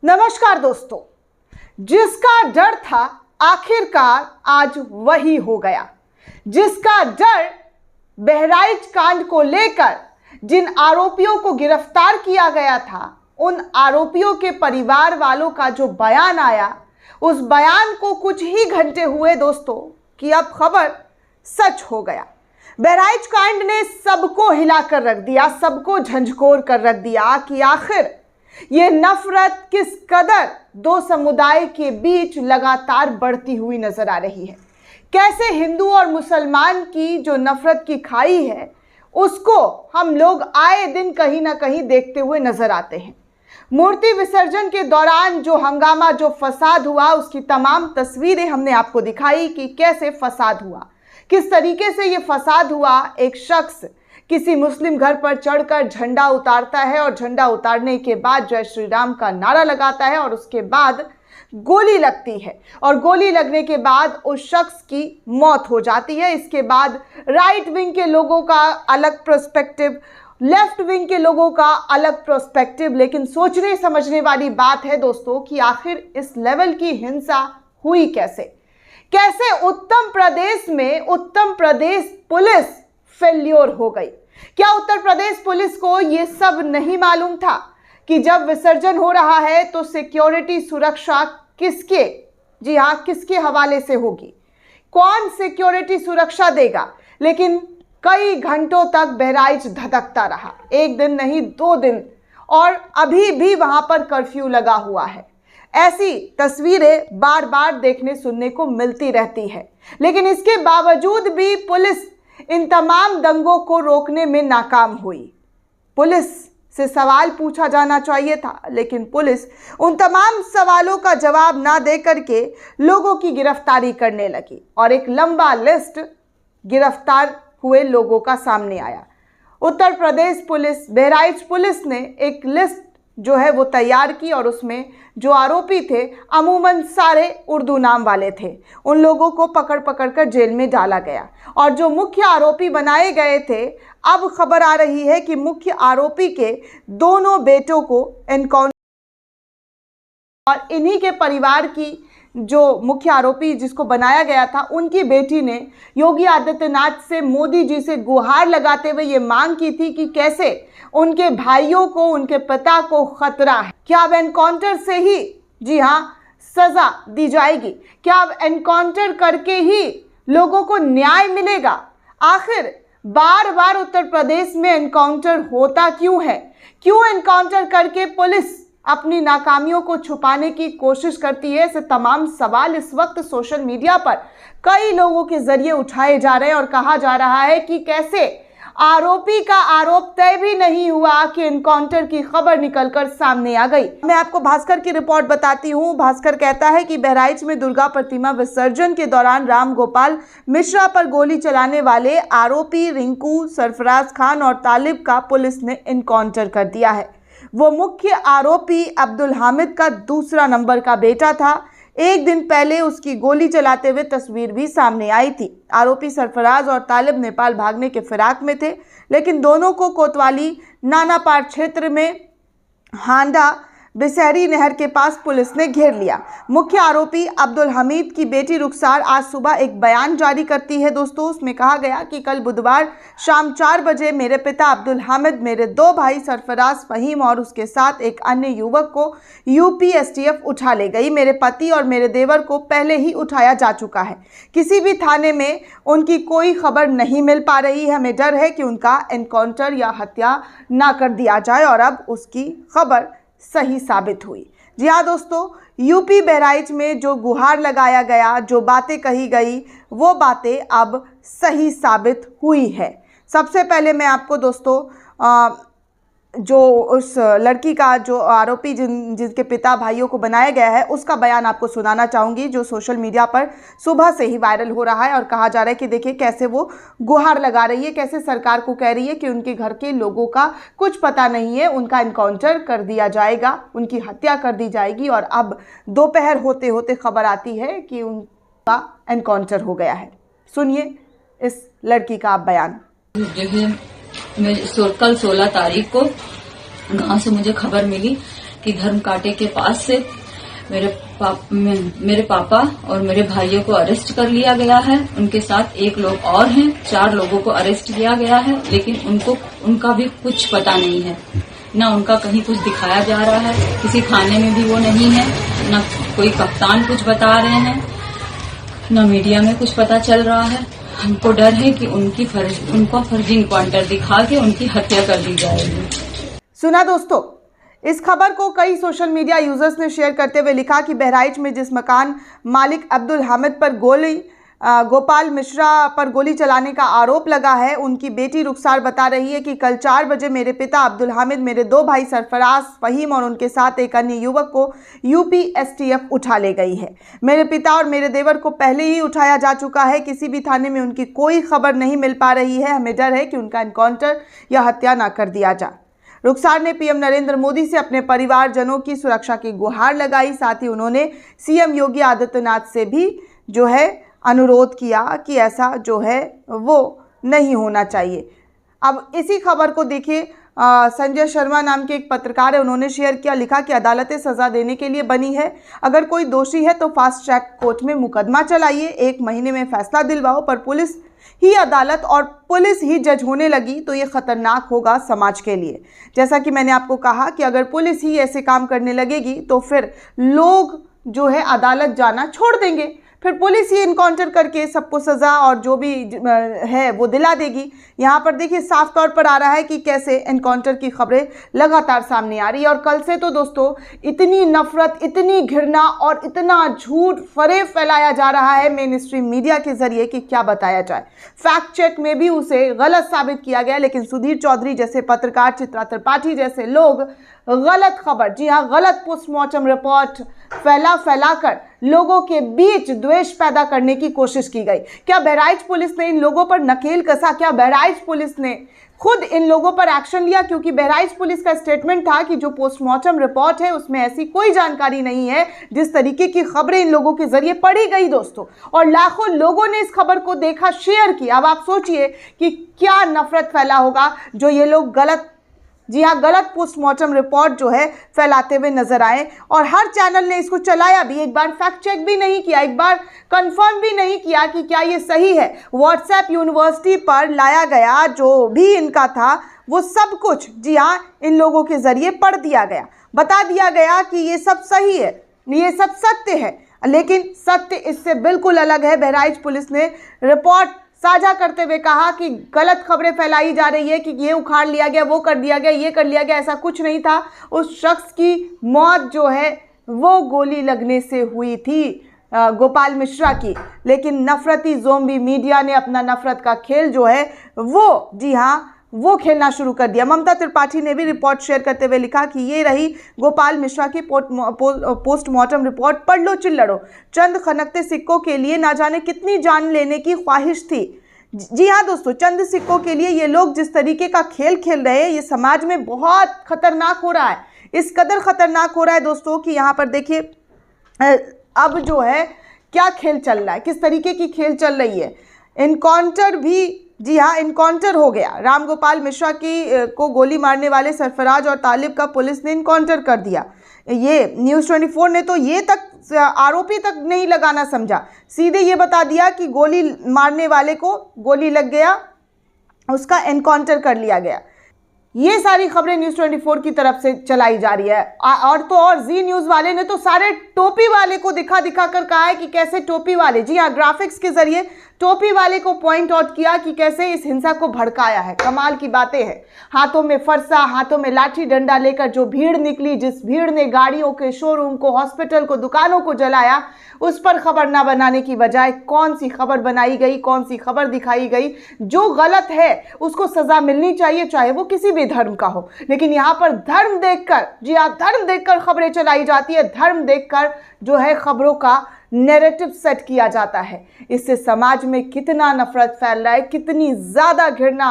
नमस्कार दोस्तों, जिसका डर था आखिरकार आज वही हो गया। जिसका डर बहराइच कांड को लेकर जिन आरोपियों को गिरफ्तार किया गया था, उन आरोपियों के परिवार वालों का जो बयान आया, उस बयान को कुछ ही घंटे हुए दोस्तों कि अब खबर सच हो गया। बहराइच कांड ने सबको हिलाकर रख दिया, सबको झंझोर कर रख दिया कि आखिर ये नफरत किस कदर दो समुदाय के बीच लगातार बढ़ती हुई नजर आ रही है। कैसे हिंदू और मुसलमान की जो नफरत की खाई है, उसको हम लोग आए दिन कहीं ना कहीं देखते हुए नजर आते हैं। मूर्ति विसर्जन के दौरान जो हंगामा, जो फसाद हुआ, उसकी तमाम तस्वीरें हमने आपको दिखाई कि कैसे फसाद हुआ, किस तरीके से ये फसाद हुआ। एक शख्स किसी मुस्लिम घर पर चढ़कर झंडा उतारता है और झंडा उतारने के बाद जय श्री राम का नारा लगाता है और उसके बाद गोली लगती है और गोली लगने के बाद उस शख्स की मौत हो जाती है। इसके बाद राइट विंग के लोगों का अलग पर्सपेक्टिव, लेफ्ट विंग के लोगों का अलग पर्सपेक्टिव। लेकिन सोचने समझने वाली बात है दोस्तों कि आखिर इस लेवल की हिंसा हुई कैसे। कैसे उत्तर प्रदेश में उत्तर प्रदेश पुलिस फेल्योर हो गई। क्या उत्तर प्रदेश पुलिस को यह सब नहीं मालूम था कि जब विसर्जन हो रहा है तो सिक्योरिटी, सुरक्षा किसके, जी हां, किसके हवाले से होगी, कौन सिक्योरिटी सुरक्षा देगा। लेकिन कई घंटों तक बहराइच धधकता रहा, एक दिन नहीं 2 दिन, और अभी भी वहां पर कर्फ्यू लगा हुआ है। ऐसी तस्वीरें बार बार देखने सुनने को मिलती रहती है। लेकिन इसके बावजूद भी पुलिस इन तमाम दंगों को रोकने में नाकाम हुई। पुलिस से सवाल पूछा जाना चाहिए था, लेकिन पुलिस उन तमाम सवालों का जवाब ना देकर के लोगों की गिरफ्तारी करने लगी और एक लंबा लिस्ट गिरफ्तार हुए लोगों का सामने आया। उत्तर प्रदेश पुलिस, बहराइच पुलिस ने एक लिस्ट जो है वो तैयार की और उसमें जो आरोपी थे अमूमन सारे उर्दू नाम वाले थे। उन लोगों को पकड़ पकड़ कर जेल में डाला गया और जो मुख्य आरोपी बनाए गए थे, अब खबर आ रही है कि मुख्य आरोपी के दोनों बेटों को एनकाउंटर, और इन्हीं के परिवार की जो मुख्य आरोपी जिसको बनाया गया था, उनकी बेटी ने योगी आदित्यनाथ से, मोदी जी से गुहार लगाते हुए ये मांग की थी कि कैसे उनके भाइयों को, उनके पिता को खतरा है। क्या अब एनकाउंटर से ही, जी हां, सजा दी जाएगी? क्या अब एनकाउंटर करके ही लोगों को न्याय मिलेगा? आखिर बार बार उत्तर प्रदेश में एनकाउंटर होता क्यों है? क्यों एनकाउंटर करके पुलिस अपनी नाकामियों को छुपाने की कोशिश करती है? ऐसे तमाम सवाल इस वक्त सोशल मीडिया पर कई लोगों के जरिए उठाए जा रहे हैं और कहा जा रहा है कि कैसे आरोपी का आरोप तय भी नहीं हुआ कि एनकाउंटर की खबर निकलकर सामने आ गई। मैं आपको भास्कर की रिपोर्ट बताती हूं। भास्कर कहता है कि बहराइच में दुर्गा प्रतिमा विसर्जन के दौरान राम गोपाल मिश्रा पर गोली चलाने वाले आरोपी रिंकू, सरफराज खान और तालिब का पुलिस ने एनकाउंटर कर दिया है। वो मुख्य आरोपी अब्दुल हामिद का दूसरा नंबर का बेटा था। एक दिन पहले उसकी गोली चलाते हुए तस्वीर भी सामने आई थी। आरोपी सरफराज और तालिब नेपाल भागने के फिराक में थे, लेकिन दोनों को कोतवाली नानापार क्षेत्र में हांडा बिसहरी नहर के पास पुलिस ने घेर लिया। मुख्य आरोपी अब्दुल हमीद की बेटी रुखसार आज सुबह एक बयान जारी करती है दोस्तों। उसमें कहा गया कि कल बुधवार शाम 4 बजे मेरे पिता अब्दुल हामिद, मेरे 2 भाई सरफराज, फहीम और उसके साथ एक अन्य युवक को यूपीएसटीएफ उठा ले गई। मेरे पति और मेरे देवर को पहले ही उठाया जा चुका है। किसी भी थाने में उनकी कोई खबर नहीं मिल पा रही है। हमें डर है कि उनका एनकाउंटर या हत्या ना कर दिया जाए, और अब उसकी खबर सही साबित हुई। जी हाँ दोस्तों, यूपी बहराइच में जो गुहार लगाया गया, जो बातें कही गई, वो बातें अब सही साबित हुई है। सबसे पहले मैं आपको दोस्तों जो उस लड़की का, जो आरोपी जिसके पिता भाइयों को बनाया गया है, उसका बयान आपको सुनाना चाहूँगी, जो सोशल मीडिया पर सुबह से ही वायरल हो रहा है और कहा जा रहा है कि देखिए कैसे वो गुहार लगा रही है, कैसे सरकार को कह रही है कि उनके घर के लोगों का कुछ पता नहीं है, उनका एनकाउंटर कर दिया जाएगा, उनकी हत्या कर दी जाएगी। और अब दोपहर होते होते खबर आती है कि उनका एनकाउंटर हो गया है। सुनिए इस लड़की का आप बयान। कल 16 तारीख को गांव से मुझे खबर मिली कि धर्म कांटे के पास से मेरे पापा और मेरे भाइयों को अरेस्ट कर लिया गया है। उनके साथ 1 लोग और हैं, 4 लोगों को अरेस्ट किया गया है, लेकिन उनका भी कुछ पता नहीं है, न उनका कहीं कुछ दिखाया जा रहा है, किसी थाने में भी वो नहीं है, न कोई कप्तान कुछ बता रहे हैं, न मीडिया में कुछ पता चल रहा है। हमको डर है कि उनको फर्जी इनकाउंटर दिखा के उनकी हत्या कर दी जाएगी। सुना दोस्तों, इस खबर को कई सोशल मीडिया यूजर्स ने शेयर करते हुए लिखा कि बहराइच में जिस मकान मालिक अब्दुल हामिद पर गोपाल मिश्रा पर गोली चलाने का आरोप लगा है, उनकी बेटी रुखसार बता रही है कि कल 4 बजे मेरे पिता अब्दुल हामिद, मेरे 2 भाई सरफराज, फहीम और उनके साथ एक अन्य युवक को यूपी एसटीएफ उठा ले गई है। मेरे पिता और मेरे देवर को पहले ही उठाया जा चुका है। किसी भी थाने में उनकी कोई खबर नहीं मिल पा रही है। हमें डर है कि उनका एनकाउंटर या हत्या ना कर दिया जाए। रुखसार ने पीएम नरेंद्र मोदी से अपने परिवारजनों की सुरक्षा की गुहार लगाई। साथ ही उन्होंने सीएम योगी आदित्यनाथ से भी जो है अनुरोध किया कि ऐसा जो है वो नहीं होना चाहिए। अब इसी खबर को देखिए, संजय शर्मा नाम के एक पत्रकार है, उन्होंने शेयर किया, लिखा कि अदालतें सज़ा देने के लिए बनी है। अगर कोई दोषी है तो फास्ट ट्रैक कोर्ट में मुकदमा चलाइए, 1 महीने में फैसला दिलवाओ, पर पुलिस ही अदालत और पुलिस ही जज होने लगी तो ये खतरनाक होगा समाज के लिए। जैसा कि मैंने आपको कहा कि अगर पुलिस ही ऐसे काम करने लगेगी तो फिर लोग जो है अदालत जाना छोड़ देंगे, फिर पुलिस ही इनकाउंटर करके सबको सज़ा और जो भी है वो दिला देगी। यहाँ पर देखिए साफ तौर पर आ रहा है कि कैसे इनकाउंटर की खबरें लगातार सामने आ रही है। और कल से तो दोस्तों इतनी नफरत, इतनी घृणा और इतना झूठ फरेब फैलाया जा रहा है मेन स्ट्रीम मीडिया के जरिए कि क्या बताया जाए। फैक्ट चेक में भी उसे गलत साबित किया गया, लेकिन सुधीर चौधरी जैसे पत्रकार, चित्रा त्रिपाठी जैसे लोग गलत खबर, जी हाँ गलत पोस्टमार्टम रिपोर्ट फैला कर लोगों के बीच द्वेष पैदा करने की कोशिश की गई। क्या बहराइच पुलिस ने इन लोगों पर नकेल कसा? क्या बहराइच पुलिस ने खुद इन लोगों पर एक्शन लिया? क्योंकि बहराइच पुलिस का स्टेटमेंट था कि जो पोस्टमार्टम रिपोर्ट है उसमें ऐसी कोई जानकारी नहीं है जिस तरीके की खबरें इन लोगों के जरिए पढ़ी गई दोस्तों, और लाखों लोगों ने इस खबर को देखा, शेयर किया। अब आप सोचिए कि क्या नफरत फैला होगा जो ये लोग गलत, जी हाँ गलत पोस्टमार्टम रिपोर्ट जो है फैलाते हुए नजर आए। और हर चैनल ने इसको चलाया भी, एक बार फैक्ट चेक भी नहीं किया, एक बार कंफर्म भी नहीं किया कि क्या ये सही है। व्हाट्सएप यूनिवर्सिटी पर लाया गया जो भी इनका था वो सब कुछ, जी हाँ इन लोगों के जरिए पढ़ दिया गया, बता दिया गया कि ये सब सही है, ये सब सत्य है। लेकिन सत्य इससे बिल्कुल अलग है। बहराइच पुलिस ने रिपोर्ट साझा करते हुए कहा कि गलत खबरें फैलाई जा रही है कि ये उखाड़ लिया गया, वो कर दिया गया, ये कर लिया गया, ऐसा कुछ नहीं था। उस शख्स की मौत जो है वो गोली लगने से हुई थी, गोपाल मिश्रा की। लेकिन नफरती ज़ोंबी मीडिया ने अपना नफरत का खेल जो है वो, जी हाँ वो खेलना शुरू कर दिया। ममता त्रिपाठी ने भी रिपोर्ट शेयर करते हुए लिखा कि ये रही गोपाल मिश्रा की पोस्टमार्टम रिपोर्ट, पढ़ लो चिल्लड़ो, चंद खनकते सिक्कों के लिए ना जाने कितनी जान लेने की ख्वाहिश थी। जी हाँ दोस्तों, चंद सिक्कों के लिए ये लोग जिस तरीके का खेल खेल रहे हैं ये समाज में बहुत खतरनाक हो रहा है। इस कदर खतरनाक हो रहा है दोस्तों कि यहाँ पर देखिए अब जो है क्या खेल चल रहा है, किस तरीके की खेल चल रही है। इनकाउंटर भी, जी हाँ इनकाउंटर हो गया। रामगोपाल मिश्रा को गोली मारने वाले सरफराज और तालिब का पुलिस ने इनकाउंटर कर दिया। ये न्यूज़ 24 ने तो ये तक आरोपी तक नहीं लगाना समझा, सीधे ये बता दिया कि गोली मारने वाले को गोली लग गया, उसका एनकाउंटर कर लिया गया। ये सारी खबरें न्यूज़ 24 की तरफ से चलाई जा रही है। और तो और जी न्यूज़ वाले ने तो सारे टोपी वाले को दिखा कर कहा है कि कैसे टोपी वाले, जी हाँ ग्राफिक्स के जरिए टोपी वाले को पॉइंट आउट किया कि कैसे इस हिंसा को भड़काया है। कमाल की बातें हैं। हाथों में फरसा, हाथों में लाठी डंडा लेकर जो भीड़ निकली, जिस भीड़ ने गाड़ियों के शोरूम को, हॉस्पिटल को, दुकानों को जलाया, उस पर खबर ना बनाने की बजाय कौन सी खबर बनाई गई, कौन सी खबर दिखाई गई। जो गलत है उसको सजा मिलनी चाहिए, चाहे वो किसी भी धर्म का हो। लेकिन यहाँ पर धर्म देखकर, जी हाँ धर्म देखकर खबरें चलाई जाती है, धर्म देखकर जो है खबरों का नैरेटिव सेट किया जाता है। इससे समाज में कितना नफरत फैल रहा है, कितनी ज़्यादा घृणा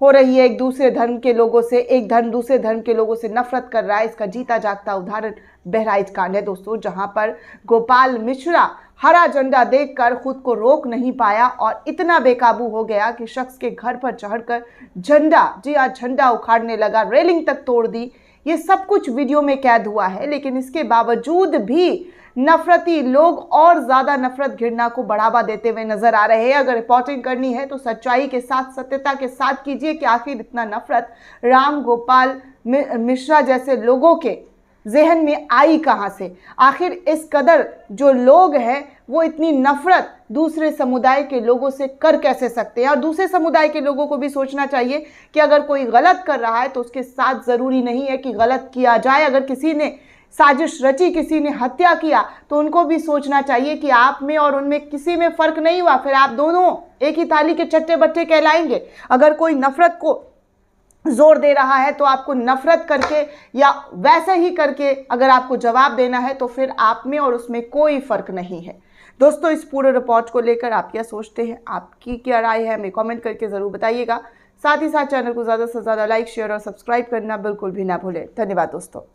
हो रही है एक दूसरे धर्म के लोगों से, एक धर्म दूसरे धर्म के लोगों से नफरत कर रहा है। इसका जीता जागता उदाहरण बहराइच कांड है दोस्तों, जहां पर गोपाल मिश्रा हरा झंडा देखकर खुद को रोक नहीं पाया और इतना बेकाबू हो गया कि शख्स के घर पर चढ़कर झंडा, जी हाँ झंडा उखाड़ने लगा, रेलिंग तक तोड़ दी। ये सब कुछ वीडियो में कैद हुआ है, लेकिन इसके बावजूद भी नफरती लोग और ज़्यादा नफरत घृणा को बढ़ावा देते हुए नजर आ रहे हैं। अगर रिपोर्टिंग करनी है तो सच्चाई के साथ, सत्यता के साथ कीजिए कि आखिर इतना नफरत राम गोपाल मिश्रा जैसे लोगों के जहन में आई कहाँ से। आखिर इस कदर जो लोग हैं वो इतनी नफरत दूसरे समुदाय के लोगों से कर कैसे सकते हैं। और दूसरे समुदाय के लोगों को भी सोचना चाहिए कि अगर कोई गलत कर रहा है तो उसके साथ ज़रूरी नहीं है कि गलत किया जाए। अगर किसी ने साजिश रची, किसी ने हत्या किया, तो उनको भी सोचना चाहिए कि आप में और उनमें किसी में फ़र्क नहीं हुआ, फिर आप दोनों एक ही थाली के चट्टे बट्टे कहलाएंगे। अगर कोई नफरत को जोर दे रहा है तो आपको नफरत करके या वैसे ही करके अगर आपको जवाब देना है तो फिर आप में और उसमें कोई फ़र्क नहीं है। दोस्तों, इस पूरे रिपोर्ट को लेकर आप क्या सोचते हैं, आपकी क्या राय है, हमें कमेंट करके ज़रूर बताइएगा। साथ ही साथ चैनल को ज़्यादा से ज़्यादा लाइक, शेयर और सब्सक्राइब करना बिल्कुल भी ना भूलें। धन्यवाद दोस्तों।